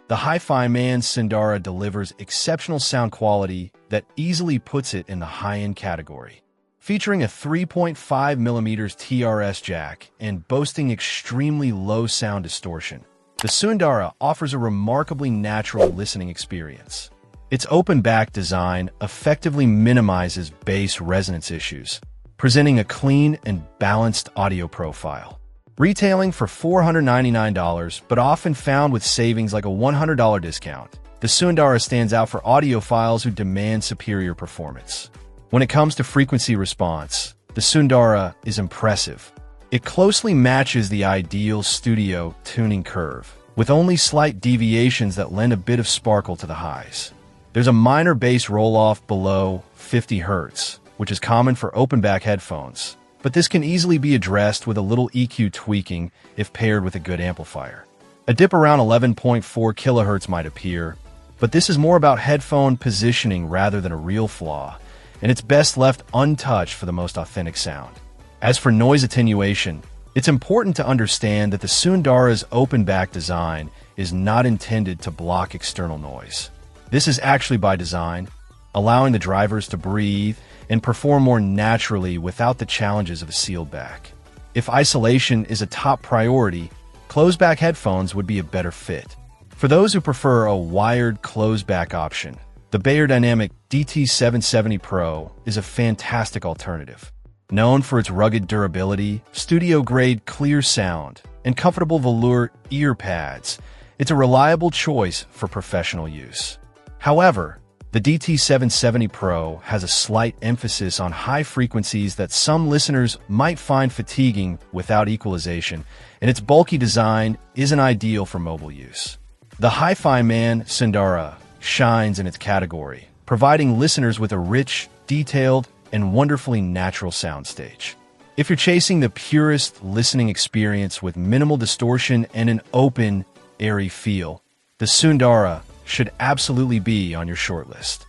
The HiFiMan Sundara delivers exceptional sound quality that easily puts it in the high-end category. Featuring a 3.5mm TRS jack and boasting extremely low sound distortion, the Sundara offers a remarkably natural listening experience. Its open-back design effectively minimizes bass resonance issues, presenting a clean and balanced audio profile. Retailing for $499, but often found with savings like a $100 discount, the Sundara stands out for audiophiles who demand superior performance. When it comes to frequency response, the Sundara is impressive. It closely matches the ideal studio tuning curve, with only slight deviations that lend a bit of sparkle to the highs. There's a minor bass roll-off below 50 Hz, which is common for open-back headphones, but this can easily be addressed with a little EQ tweaking if paired with a good amplifier. A dip around 11.4 kHz might appear, but this is more about headphone positioning rather than a real flaw, and it's best left untouched for the most authentic sound. As for noise attenuation, it's important to understand that the Sundara's open-back design is not intended to block external noise. This is actually by design, allowing the drivers to breathe and perform more naturally without the challenges of a sealed back. If isolation is a top priority, closed-back headphones would be a better fit. For those who prefer a wired closed-back option, the Beyerdynamic DT770 Pro is a fantastic alternative. Known for its rugged durability, studio-grade clear sound, and comfortable velour ear pads, it's a reliable choice for professional use. However, the DT770 Pro has a slight emphasis on high frequencies that some listeners might find fatiguing without equalization, and its bulky design isn't ideal for mobile use. The HiFiMan Sundara shines in its category, providing listeners with a rich, detailed, and wonderfully natural soundstage. If you're chasing the purest listening experience with minimal distortion and an open, airy feel, the Sundara should absolutely be on your shortlist.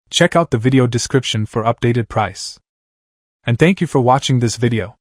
Check out the video description for updated price. And thank you for watching this video.